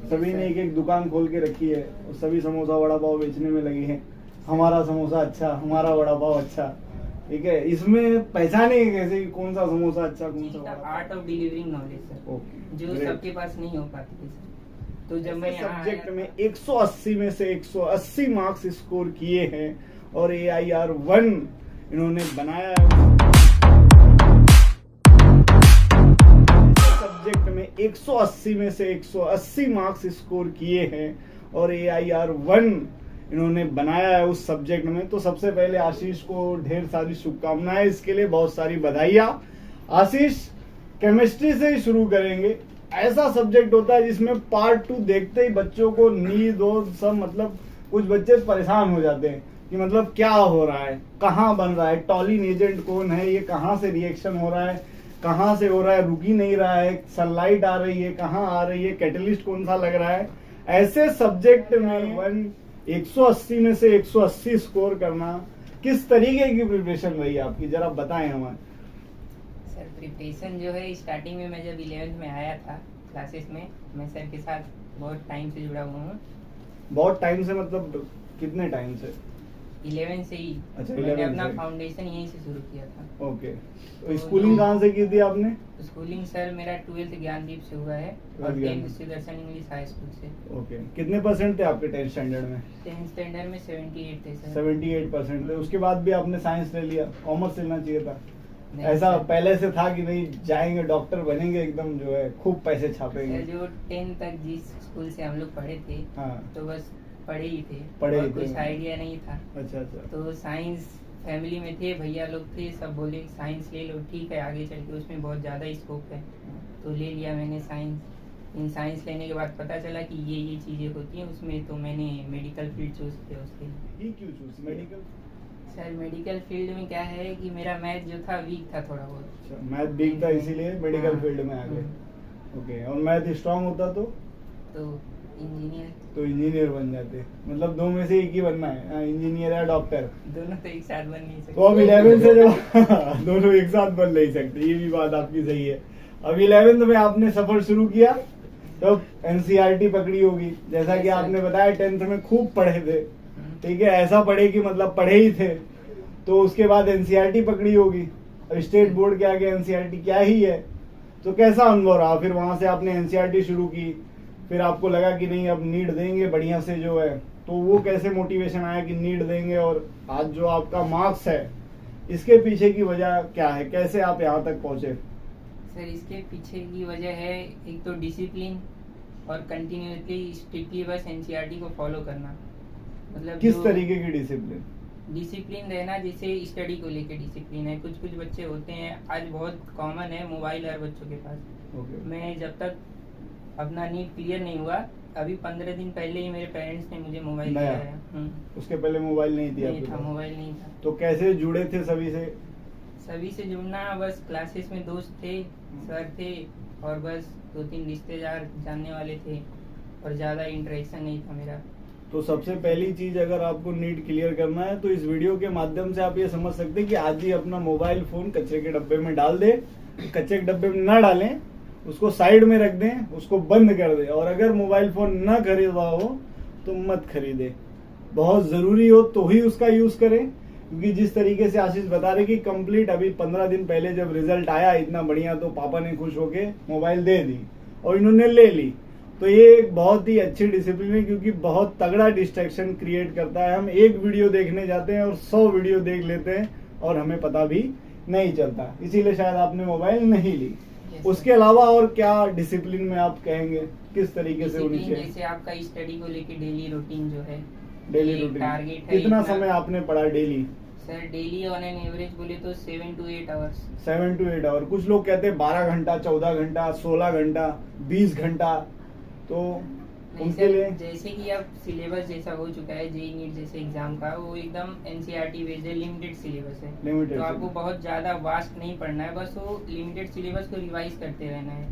सभी ने एक एक दुकान खोल के रखी है और सभी समोसा वड़ा पाव बेचने में लगे हैं। हमारा समोसा अच्छा, हमारा वड़ा पाव अच्छा, ठीक है। इसमें पहचाने कैसे कि कौन सा समोसा अच्छा, कौन सा vada pav? Art of delivering knowledge sir, okay, जो ग्रेट। सबके पास नहीं हो पाती है सर। तो जब मैं यहाँ सब्जेक्ट में 180 में से 180 मार्क्स स्कोर किए हैं और AIR 1 इन्होंने बनाया है। सब्जेक्ट में 180 में से 180 मार्क्स स्कोर किए हैं और AIR 1 इन्होंने बनाया है उस सब्जेक्ट में। तो सबसे पहले आशीष को ढेर सारी शुभकामनाएं, इसके लिए बहुत सारी बधाइयां। आशीष, केमिस्ट्री से ही शुरू करेंगे। ऐसा सब्जेक्ट होता है जिसमें पार्ट 2 देखते ही बच्चों को नींद और सब, मतलब कुछ बच्चे परेशान हो जाते हैं कि मतलब क्या हो रहा है, कहाँ बन रहा है, टॉलिन एजेंट कौन है, ये कहाँ से रिएक्शन हो रहा है, कहाँ से हो रहा है, रुक ही नहीं रहा है, सनलाइट आ रही है, कहाँ आ रही है, कैटलिस्ट कौन सा लग रहा है। ऐसे सब्जेक्ट में 180 में से 180 स्कोर करना, किस तरीके की प्रिपरेशन रही आपकी, जरा बताएं हमें। सर प्रिपरेशन जो है, स्टार्टिंग में मैं जब 11th में आया था क्लासेस में, मैं सर के साथ बहुत टाइम से जुड़ा हुआ हूँ। बहुत टाइम से मतलब कितने टाइम से? 11 से ही। अच्छा, मैंने 11 अपना से। फाउंडेशन यहीं से शुरू किया था। ओके, तो स्कूलिंग कहाँ से की थी आपने? स्कूलिंग सर मेरा 12th ज्ञानदीप से हुआ है और 10th Sudarshan English high school से। ओके, कितने परसेंट थे आपके 10th स्टैंडर्ड में? 10th स्टैंडर्ड में 78 थे सर। 78% थे। उसके बाद भी आपने साइंस ले लिया, कॉमर्स लेना चाहिए था। नहीं ऐसा सर। पहले से था कि नहीं जाएंगे डॉक्टर बनेंगे, एकदम जो है खूब पैसे छापेंगे? सर जो 10th तक जिस स्कूल से हम लोग पढ़े थे, हाँ, तो बस पढ़े ही थे, पढ़े और ही थे। कुछ आइडिया नहीं था। अच्छा अच्छा। तो साइंस फैमिली में थे, भैया लोग थे, सब बोले साइंस ले लो, ठीक है आगे चल के उसमें बहुत ज़्यादा स्कोप है, तो ले लिया मैंने साइंस। इन साइंस लेने के बाद पता चला कि ये चीज़ें होती हैं उसमें, तो मैंने मेडिकल फील्ड चूज़ किया उसके लिए। ये क्यों choose medical? Sir medical field में क्या है कि मेरा मैथ जो था वीक था थोड़ा बहुत। अच्छा, मैथ वीक था इसीलिए मेडिकल हाँ। फील्ड में आ गए। ओके, और मैथ स्ट्रांग होता तो इंजीनियर। इंजीनियर बन जाते। मतलब दो में से एक ही बनना है, इंजीनियर या डॉक्टर। दोनों तो एक साथ बन नहीं सकते। तो अब 11 से जो दोनों एक साथ बन नहीं सकते, ये भी बात आपकी सही है। अब 11th में आपने सफर शुरू किया तो NCERT पकड़ी होगी, जैसा कि आपने बताया 10th में खूब पढ़े थे, ठीक है, ऐसा पढ़े कि मतलब पढ़े ही थे। तो उसके बाद NCERT पकड़ी होगी, अब स्टेट बोर्ड के आगे NCERT क्या ही है। तो कैसा अनुभव रहा? फिर वहां से आपने NCERT शुरू की, फिर आपको लगा कि नहीं अब नीट देंगे बढ़िया से जो है, तो वो कैसे मोटिवेशन आया कि नीट देंगे, और आज जो आपका मार्क्स है इसके पीछे की वजह क्या है, कैसे आप यहाँ तक पहुंचे? सर इसके पीछे की वजह है एक तो डिसिप्लिन और कंटिन्यूसली स्ट्रिक्टली बस NCERT को फॉलो करना। मतलब किस तरीके की डिसिप्लिन? डिसिप्लिन रहना, जैसे स्टडी को लेके डिसिप्लिन है। कुछ कुछ बच्चे होते हैं, आज बहुत कॉमन है मोबाइल हर बच्चों के पास। ओके। मैं जब तक अपना नीट क्लियर नहीं हुआ, अभी 15 दिन पहले ही मेरे पेरेंट्स ने मुझे मोबाइल नया? दिया। उसके पहले मोबाइल नहीं दिया नहीं आपके था, पास? मोबाइल नहीं था। तो कैसे जुड़े थे सभी से? सभी से जुड़ना, बस क्लासेस में दोस्त थे, सर थे, और बस 2-3 रिश्तेदार जानने वाले थे, और ज़्यादा इंटरेक्शन नहीं था मेरा। तो सबसे पहली चीज, अगर आपको नीट क्लियर करना है तो इस वीडियो के माध्यम से आप ये समझ सकते हैं कि आज ही अपना मोबाइल फोन कचरे के डब्बे में डाल दे। कचरे के डब्बे में ना डालें, उसको साइड में रख दें, उसको बंद कर दें। और अगर मोबाइल फोन ना खरीदा हो तो मत खरीदे, बहुत जरूरी हो तो ही उसका यूज करें। क्योंकि जिस तरीके से आशीष बता रहे कि कंप्लीट अभी 15 दिन पहले जब रिजल्ट आया इतना बढ़िया, तो पापा ने खुश होके मोबाइल दे दी और इन्होंने ले ली। तो ये एक बहुत ही अच्छी डिसिप्लिन है, क्योंकि बहुत तगड़ा डिस्ट्रैक्शन क्रिएट करता है। हम एक वीडियो देखने जाते हैं और 100 वीडियो देख लेते हैं और हमें पता भी नहीं चलता, इसीलिए शायद आपने मोबाइल नहीं ली। उसके अलावा और क्या डिसिप्लिन में आप कहेंगे, किस तरीके से होनी चाहिए? जैसे आपका स्टडी को लेके डेली रूटीन जो है, डेली एक रूटीन टारगेट है। कितना समय आपने पढ़ा daily? Sir daily on an average बोले तो 7 to 8 आवर्स। 7 to 8 our. कुछ लोग कहते हैं 12 घंटा, 14 घंटा, 16 घंटा, 20 घंटा। तो उनके लिए जैसे कि अब सिलेबस जैसा हो चुका है जेईई नीट जैसे एग्जाम का, वो एकदम NCERT बेस्ड है, लिमिटेड सिलेबस है। लिमिटेड, तो आपको बहुत ज्यादा वास्ट नहीं पढ़ना है, बस वो लिमिटेड सिलेबस को रिवाइज करते रहना है।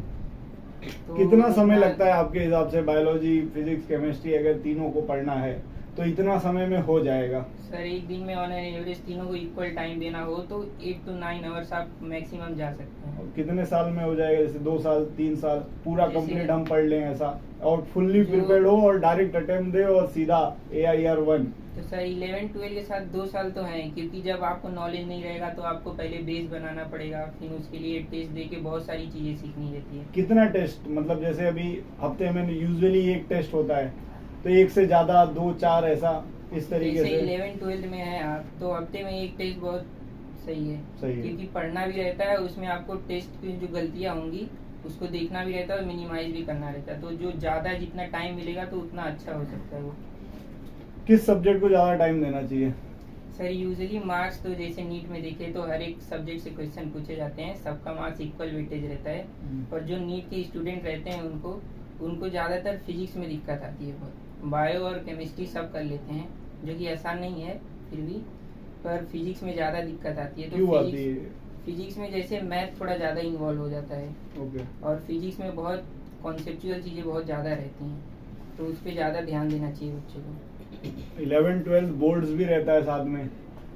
तो कितना समय लगता है आपके हिसाब से? बायोलॉजी, फिजिक्स, केमिस्ट्री अगर तीनों को पढ़ना है तो इतना समय में हो जाएगा। सर एक दिन में ऑन एन एवरेज तीनों को इक्वल टाइम देना हो तो 8 to 9 आवर्स आप मैक्सिमम जा सकते हैं। और कितने साल में हो जाएगा, जैसे 2 साल 3 साल पूरा जैसे- कंप्लीट हम पढ़ लें ऐसा, और फुल्ली जो- प्रिपेयर्ड हो और डायरेक्ट अटेम्प्ट दे और सीधा AIR1? तो सर 11-12 के साथ 2 साल तो हैं, क्योंकि जब आपको नॉलेज नहीं रहेगा तो आपको पहले बेस बनाना पड़ेगा, फिर उसके लिए टेस्ट दे के बहुत सारी चीजें सीखनी रहती है। कितना टेस्ट, मतलब जैसे अभी हफ्ते में यूजुअली एक टेस्ट होता है, तो एक से ज्यादा 2-4 ऐसा इस तरीके जैसे से? 11-12 में है आप तो हफ्ते में एक टेस्ट बहुत सही है, सही है। क्योंकि पढ़ना भी रहता है, उसमें आपको टेस्ट की जो गलतियां होंगी उसको देखना भी रहता है और मिनिमाइज भी करना रहता है, तो जो ज्यादा जितना टाइम मिलेगा तो उतना अच्छा हो सकता है वो। किस सब्जेक्ट को ज्यादा टाइम देना चाहिए? सर यूजुअली मार्क्स तो जैसे नीट में देखे तो हर एक सब्जेक्ट से क्वेश्चन पूछे जाते हैं, सबका मार्क्स इक्वल वेटेज रहता है, और जो नीट के स्टूडेंट रहते हैं उनको ज़्यादातर फिजिक्स में दिक्कत आती है बहुत। बायो और केमिस्ट्री सब कर लेते हैं, जो कि आसान नहीं है फिर भी, पर फिजिक्स में ज़्यादा दिक्कत आती है। क्यों तो आती है? फिजिक्स में जैसे मैथ थोड़ा ज़्यादा इन्वॉल्व हो जाता है, ओके। और फिजिक्स में बहुत कॉन्सेप्चुअल चीज़ें बहुत ज़्यादा रहती हैं, तो उस पर ज़्यादा ध्यान देना चाहिए बच्चों को। 11-12 बोर्ड्स भी रहता है साथ में,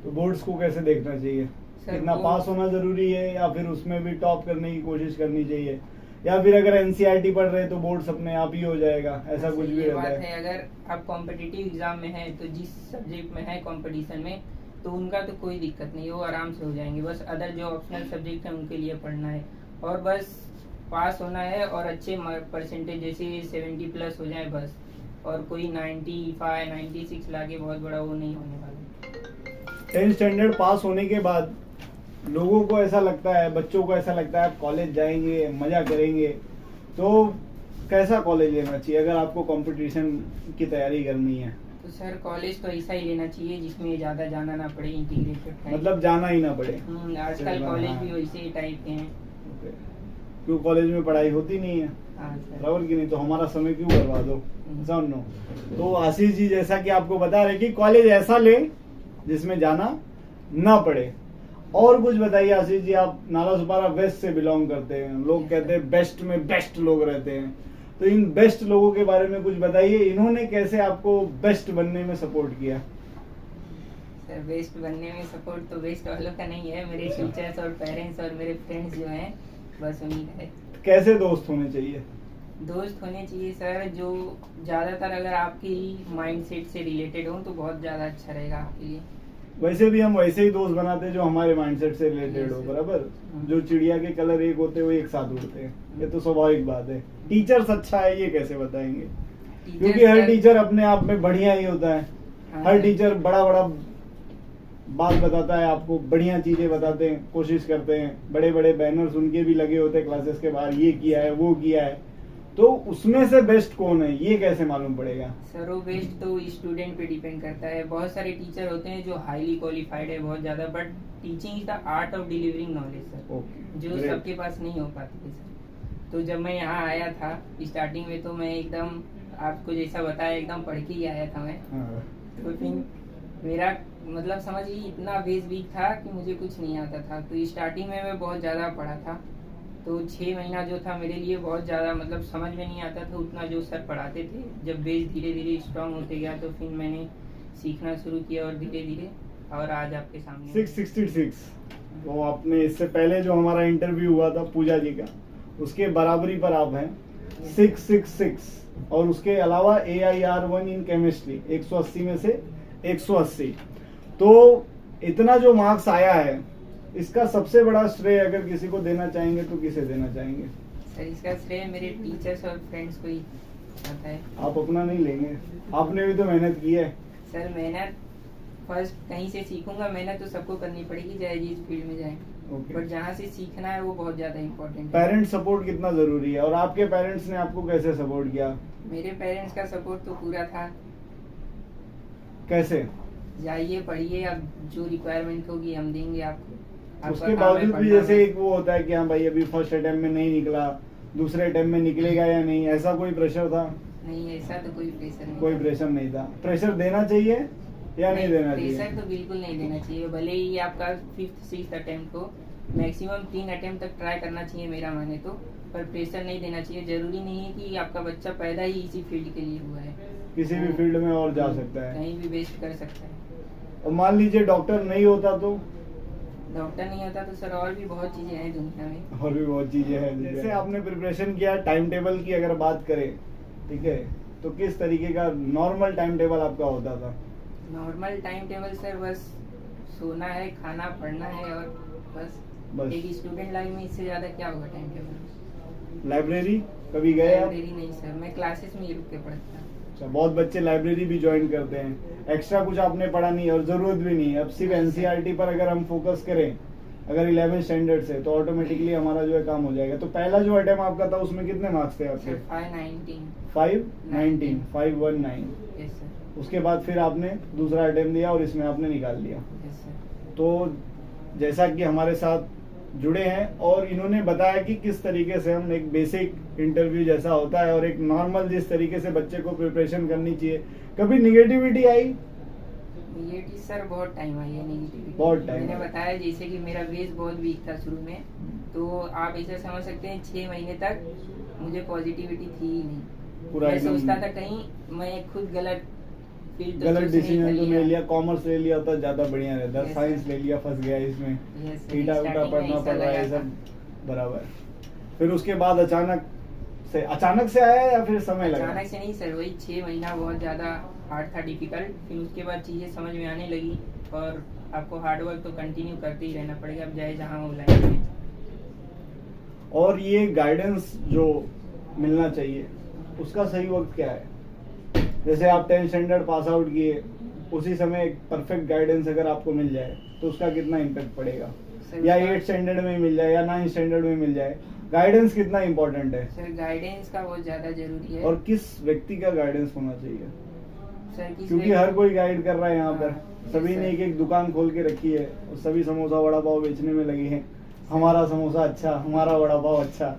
तो बोर्ड्स को कैसे देखना चाहिए? सर, इतना वो- पास होना जरूरी है या फिर उसमें भी टॉप करने की कोशिश करनी चाहिए, या फिर अगर NCERT पढ़ रहे तो बोर्ड्स अपने आप ही हो जाएगा, ऐसा कुछ भी ये रहता बात है? है, अगर आप कॉम्पिटिटिव एग्जाम में हैं तो जिस सब्जेक्ट में है कंपटीशन में तो उनका तो कोई दिक्कत नहीं है, वो आराम से हो जाएंगे, बस अदर जो ऑप्शनल सब्जेक्ट है उनके लिए पढ़ना है और बस पास होना है, और अच्छे परसेंटेज जैसे 70+ हो जाए बस, और कोई 95-96 लाके बहुत बड़ा वो नहीं होने वाला। 10th स्टैंडर्ड पास होने के बाद लोगों को ऐसा लगता है, बच्चों को ऐसा लगता है कॉलेज जाएंगे मजा करेंगे, तो कैसा कॉलेज लेना चाहिए अगर आपको कंपटीशन की तैयारी करनी है? तो सर कॉलेज तो ऐसा ही लेना चाहिए जिसमें ज़्यादा जाना ना पड़े, इंटीग्रेटेड मतलब जाना ही ना पड़े? आजकल कॉलेज भी हाँ। वैसे ही टाइप के हैं। ओके। क्यों, कॉलेज में पढ़ाई होती नहीं है? हाँ सर। बराबर की नहीं, तो हमारा समय क्यों बर्बाद हो? हम्म। समझो। तो आशीष जी जैसा कि आपको बता रहे कि कॉलेज ऐसा ले जिसमें जाना ना पड़े। और कुछ बताइए आशीष जी, आप नालासोपारा वेस्ट से बिलोंग करते हैं, लोग कहते हैं बेस्ट में बेस्ट लोग रहते हैं, तो इन बेस्ट लोगों के बारे में कुछ बताइए, इन्होंने कैसे आपको बेस्ट बनने में सपोर्ट किया? सर बेस्ट बनने में सपोर्ट तो बेस्ट वालों का नहीं है, मेरे अच्छा। टीचर्स और पेरेंट्स और मेरे फ्रेंड्स जो हैं बस उन्हीं का है। कैसे दोस्त होने चाहिए? दोस्त होने चाहिए सर जो ज़्यादातर अगर आपकी माइंडसेट से रिलेटेड हो तो बहुत ज़्यादा अच्छा रहेगा आपके लिए। वैसे भी हम वैसे ही दोस्त बनाते हैं जो हमारे माइंडसेट से रिलेटेड हो, Yes, sir. बराबर? हाँ। जो चिड़िया के कलर एक होते हैं वो एक साथ उड़ते हैं, ये तो स्वाभाविक बात है। टीचर्स अच्छा है ये कैसे बताएंगे? क्योंकि हर सर- टीचर अपने आप में बढ़िया ही होता है। हाँ, हर सर। टीचर बड़ा बड़ा बात बताता है आपको, बढ़िया चीजें बताते हैं, कोशिश करते हैं, बड़े बड़े बैनर्स उनके भी लगे होते हैं क्लासेस के बाहर, ये किया है वो किया है, तो उसमें से बेस्ट कौन है ये कैसे मालूम पड़ेगा? सर वो बेस्ट तो स्टूडेंट पे डिपेंड करता है। बहुत सारे टीचर होते हैं जो हाईली क्वालिफाइड है बहुत ज़्यादा, but teaching is the art of delivering knowledge sir, okay, जो great. सबके पास नहीं हो पाती है सर। तो जब मैं यहाँ आया था स्टार्टिंग में तो मैं एकदम आपको जैसा बताया एकदम पढ़ के ही आया था मैं, हाँ। तो फिर मेरा मतलब समझिए इतना बेस वीक था कि मुझे कुछ नहीं आता था। तो स्टार्टिंग में मैं बहुत ज़्यादा पढ़ा था, तो 6 महीना जो था मेरे लिए बहुत ज़्यादा मतलब समझ में नहीं आता था उतना जो सर पढ़ाते थे। जब बेस धीरे धीरे स्ट्रांग होते गया तो फिर मैंने सीखना शुरू किया और धीरे धीरे, और आज आपके सामने 666, वो आपने इससे पहले जो हमारा इंटरव्यू हुआ था पूजा जी का, उसके बराबरी पर आप हैं 666, और उसके अलावा AIR1 इन केमिस्ट्री 180 में से 180। तो इतना जो मार्क्स आया है इसका सबसे बड़ा श्रेय अगर किसी को देना चाहेंगे तो किसे देना चाहेंगे? सर इसका श्रेय मेरे टीचर्स और फ्रेंड्स को ही आता है। आप अपना नहीं लेंगे, आपने भी तो मेहनत की है। सर मेहनत फर्स्ट कहीं से सीखूंगा, मेहनत तो सबको करनी पड़ेगी चाहे जिस फील्ड में जाए, ओके। बट जहाँ से सीखना है वो बहुत ज़्यादा इम्पोर्टेंट है। पेरेंट सपोर्ट कितना जरूरी है, और आपके पेरेंट्स ने आपको कैसे सपोर्ट किया? मेरे पेरेंट्स का सपोर्ट तो पूरा था, कैसे? जाइए पढ़िए, अब जो रिक्वायरमेंट होगी हम देंगे आपको। आपका उसके काम है बावजूद भी पढ़ना जैसे बस। एक वो होता है कि हाँ भाई अभी फर्स्ट अटेम्प्ट में नहीं निकला, दूसरे अटेम्प्ट में निकलेगा या नहीं, ऐसा कोई प्रेशर था? नहीं ऐसा तो कोई प्रेशर नहीं कोई था। प्रेशर नहीं था। प्रेशर देना चाहिए या नहीं देना चाहिए? प्रेशर तो बिल्कुल नहीं देना चाहिए, भले ही आपका 5th 6th अटेम्प्ट हो, मैक्सिमम 3 अटेम्प्ट तक ट्राई करना चाहिए मेरा माने तो, पर प्रेशर नहीं देना चाहिए। जरूरी नहीं है कि आपका बच्चा पैदा ही इसी फील्ड के लिए हुआ है, किसी भी फील्ड में और जा सकता है, कहीं भी बेस्ट कर सकता है। और मान लीजिए डॉक्टर नहीं होता तो? डॉक्टर नहीं होता तो सर और भी बहुत चीजें हैं दुनिया में। और भी बहुत चीजें हैं। जैसे आपने प्रिपरेशन किया, टाइम टेबल की अगर बात करें, ठीक है, तो किस तरीके का नॉर्मल टाइम टेबल आपका होता था? नॉर्मल टाइम टेबल सर बस सोना है, खाना, पढ़ना है और बस। एक स्टूडेंट लाइफ में इससे ज्यादा क्या होगा टाइम टेबल। लाइब्रेरी कभी गए आप? लाइब्रेरी नहीं सर, मैं क्लासेस में ही रुक के पढ़ता। अच्छा, बहुत बच्चे लाइब्रेरी भी ज्वाइन करते हैं। एक्स्ट्रा कुछ आपने पढ़ा नहीं और जरूरत भी नहीं है। अब सिर्फ एनसीईआरटी पर अगर हम फोकस करें, अगर 11 स्टैंडर्ड से, तो ऑटोमेटिकली हमारा जो है काम हो जाएगा। तो पहला जो अटेम्प्ट आपका था उसमें कितने मार्क्स थे आपके? 519 519। Yes sir. उसके बाद फिर आपने दूसरा अटेम्प्ट दिया और इसमें आपने निकाल लिया। Yes sir. तो जैसा कि हमारे साथ जुड़े हैं और इन्होंने बताया कि किस तरीके से हम एक बेसिक इंटरव्यू जैसा होता है और एक नॉर्मल जिस तरीके से बच्चे को प्रिपरेशन करनी चाहिए। कभी निगेटिविटी आई? निगेटिव सर बहुत टाइम आई है निगेटिविटी। बहुत टाइम मैंने बताया जैसे कि मेरा बेस बहुत वीक था शुरू में, तो आप ऐसे समझ सकते हैं 6 महीने तक मुझे पॉजिटिविटी थी ही नहीं। पूरा मैं सोचता था कहीं मैं खुद गलत फील्ड गलत डिसीजन तो ले लिया, कॉमर्स ले लिया तो ज्यादा बढ़िया रहता, Yes, साइंस sir. ले लिया, फंस गया इसमें, Yes, sir. ईटा उटा Starting में पढ़ना ऐसा पड़ रहा है लगा सब बराबर। फिर उसके बाद अचानक से आया या फिर समय लगा? अचानक से नहीं सर, वही 6 महीना बहुत ज्यादा हार्ड था, डिफिकल्ट। फिर उसके बाद चीजें समझ में आने लगी और आपको हार्ड वर्क तो कंटिन्यू करते ही रहना पड़ेगा, अब जाए जहाँ हो लाइफ में। और ये गाइडेंस जो मिलना चाहिए उसका सही वक्त क्या है? जैसे आप 10 स्टैंडर्ड पास आउट किए, उसी समय एक परफेक्ट गाइडेंस अगर आपको मिल जाए तो उसका कितना इम्पैक्ट पड़ेगा? या 8 स्टैंडर्ड में मिल जाए या 9 स्टैंडर्ड में मिल जाए, गाइडेंस कितना इम्पोर्टेंट है? सर गाइडेंस का बहुत ज्यादा जरूरी है। और किस व्यक्ति का गाइडेंस होना चाहिए? सर क्योंकि हर कोई गाइड कर रहा है यहाँ पर, हाँ, सभी ने एक दुकान खोल के रखी है और सभी समोसा वड़ा पाव बेचने में लगे हैं। हमारा समोसा अच्छा, हमारा वड़ा पाव अच्छा,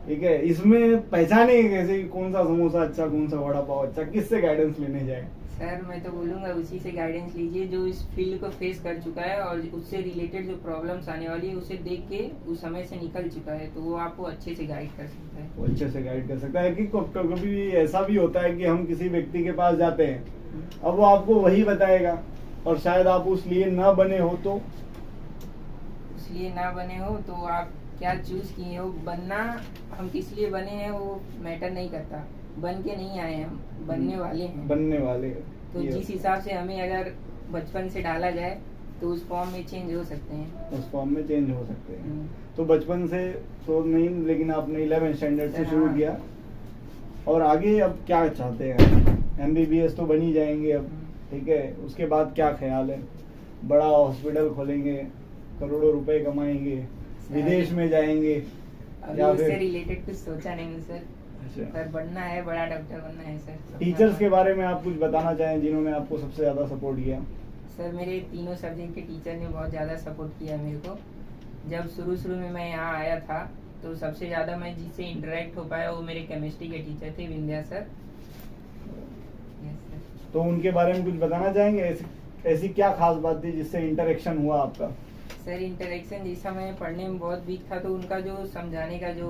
ठीक है। इसमें पहचाने कैसे कौन सा समोसा अच्छा, कौन सा वड़ा पाव अच्छा? किससे गाइडेंस लेने जाए? सर मैं तो बोलूंगा उसी से गाइडेंस लीजिए जो इस फील्ड को फेस कर चुका है और उससे रिलेटेड जो प्रॉब्लम्स आने वाली है उसे देख के उस समय से निकल चुका है, तो वो आपको अच्छे से गाइड कर सकता है। वो अच्छे से गाइड कर सकता है। कि कभी ऐसा भी होता है कि हम किसी व्यक्ति के पास जाते हैं, अब वो आपको वही बताएगा और शायद आप उस लिए ना बने हो, तो इसलिए ना बने हो तो आप क्या चूज किए हो, बनना हम किस लिए बने हैं वो मैटर नहीं करता, बन के नहीं आए हम, बनने वाले हैं। बनने वाले हैं। तो जिस हिसाब से हमें अगर बचपन से डाला जाए तो उस फॉर्म में चेंज हो सकते हैं, उस फॉर्म में चेंज हो सकते हैं। हम्म। तो बचपन से तो नहीं, लेकिन आपने 11 स्टैंडर्ड से शुरू हाँ। किया और आगे अब क्या चाहते हैं? MBBS तो बन ही जाएंगे अब, ठीक है। उसके बाद क्या ख्याल है? बड़ा हॉस्पिटल खोलेंगे, करोड़ों रुपए कमाएंगे, विदेश में जाएंगे, अभी या उससे फिर रिलेटेड कुछ सोचा नहीं सर, अच्छा, पर बनना है, बड़ा डॉक्टर बनना है सर। टीचर्स के बारे में आप कुछ बताना चाहें जिन्होंने आपको सबसे ज्यादा सपोर्ट किया? सर मेरे तीनों सब्जेक्ट के टीचर ने बहुत ज़्यादा सपोर्ट किया मेरे को। जब शुरू में मैं यहाँ आया था तो सबसे ज़्यादा मैं जिससे इंटरेक्ट हो पाया वो मेरे केमिस्ट्री के टीचर थे, विंध्या सर। Yes sir. तो उनके बारे में कुछ बताना चाहेंगे? ऐसी क्या खास बात थी जिससे इंटरेक्शन हुआ आपका? सर इंटरेक्शन जैसा मैं पढ़ने में बहुत वीक था तो उनका जो समझाने का जो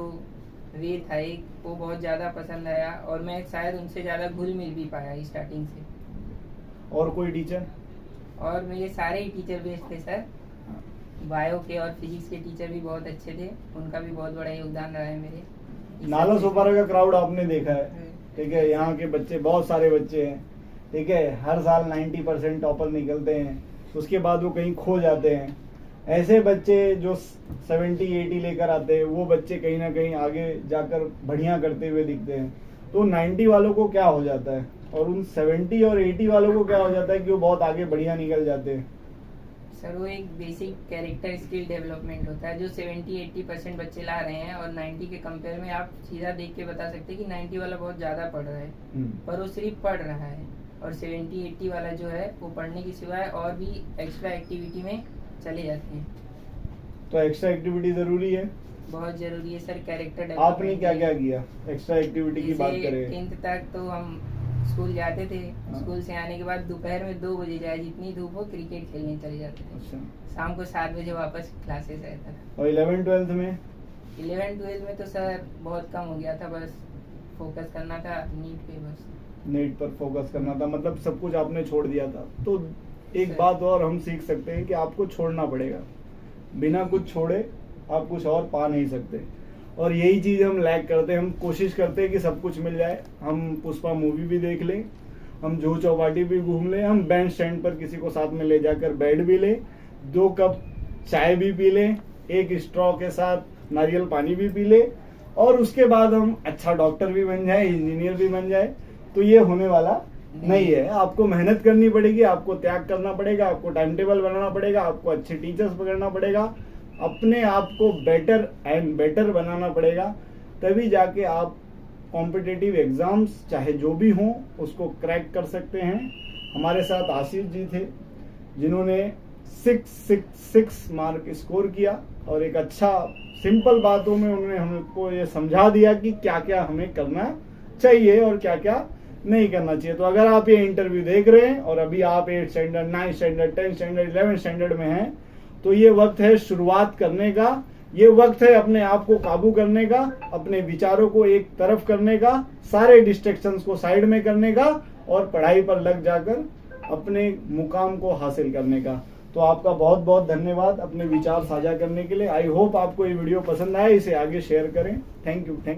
वे था एक, वो बहुत ज़्यादा पसंद आया और मैं शायद उनसे ज़्यादा घुल मिल भी पाया स्टार्टिंग से। और कोई टीचर? और मेरे सारे ही टीचर बेस्ट थे सर, बायो के और फिजिक्स के टीचर भी बहुत अच्छे थे, उनका भी बहुत बड़ा योगदान रहा है मेरे। नाला सोपारा का क्राउड आपने देखा है, ठीक है। यहाँ के बच्चे, बहुत सारे बच्चे हैं, ठीक है, हर साल 90% टॉपर निकलते हैं, उसके बाद वो कहीं खो जाते हैं। ऐसे बच्चे जो 70-80 लेकर आते हैं, वो बच्चे कहीं ना कहीं आगे जाकर बढ़िया करते हुए दिखते हैं। तो 90 वालों को क्या हो जाता है और उन 70 और 80 वालों को क्या हो जाता है कि वो बहुत आगे बढ़िया निकल जाते हैं? सर वो एक बेसिक कैरेक्टर स्किल डेवलपमेंट होता है जो 70-80% बच्चे ला रहे हैं और 90 के कंपेयर में आप सीधा देख के बता सकते हैं कि 90 वाला बहुत ज़्यादा पढ़ रहा है, पर वो सिर्फ पढ़ रहा है, और 70-80 वाला जो है वो पढ़ने की सिवाय और भी एक्स्ट्रा एक्टिविटी में चले जाते हैं। तो एक्स्ट्रा एक्टिविटी जरूरी है, बहुत जरूरी है सर। कैरेक्टर आपने क्या क्या किया एक्स्ट्रा एक्टिविटी की बात करें? 10th तक तो हम स्कूल जाते थे, हाँ। स्कूल से आने के बाद दोपहर में 2 बजे जाए, जितनी धूप हो क्रिकेट खेलने चले जाते थे। अच्छा, शाम को 7 बजे वापस क्लासेस रहता था। और 11th-12th में? 11th-12th में तो सर बहुत कम हो गया था, बस फोकस करना था नीट पे बस। नीट पर फोकस करना था, मतलब सब कुछ आपने छोड़ दिया था। तो एक सर। बात और हम सीख सकते हैं कि आपको छोड़ना पड़ेगा, बिना कुछ छोड़े आप कुछ और पा नहीं सकते। और यही चीज हम लैक करते हैं, हम कोशिश करते हैं कि सब कुछ मिल जाए, हम पुष्पा मूवी भी देख लें, हम जुहू चौपाटी भी घूम लें, हम बैंड स्टैंड पर किसी को साथ में ले जाकर बैठ भी लें, 2 कप चाय भी पी लें, 1 स्ट्रॉ के साथ नारियल पानी भी पी लें, और उसके बाद हम अच्छा डॉक्टर भी बन जाए, इंजीनियर भी बन जाए। तो ये होने वाला नहीं है। आपको मेहनत करनी पड़ेगी, आपको त्याग करना पड़ेगा, आपको टाइम टेबल बनाना पड़ेगा, आपको अच्छे टीचर्स पकड़ना पड़ेगा, अपने आप को बेटर एंड बेटर बनाना पड़ेगा, तभी जाके आप कॉम्पिटिटिव एग्जाम्स चाहे जो भी हों उसको क्रैक कर सकते हैं। हमारे साथ आशीष जी थे जिन्होंने 666 मार्क स्कोर किया, और एक अच्छा सिंपल बातों में उन्होंने हमको ये समझा दिया कि क्या क्या हमें करना चाहिए और क्या क्या नहीं करना चाहिए। तो अगर आप ये इंटरव्यू देख रहे हैं और अभी आप 8th standard, 9th standard, 10th standard, 11th standard में हैं, तो ये वक्त है शुरुआत करने का, ये वक्त है अपने आप को काबू करने का, अपने विचारों को एक तरफ करने का, सारे डिस्ट्रैक्शंस को साइड में करने का, और पढ़ाई पर लग जाकर अपने मुकाम को हासिल करने का। तो आपका बहुत बहुत धन्यवाद अपने विचार साझा करने के लिए। आई होप आपको ये वीडियो पसंद आए, इसे आगे शेयर करें। Thank you.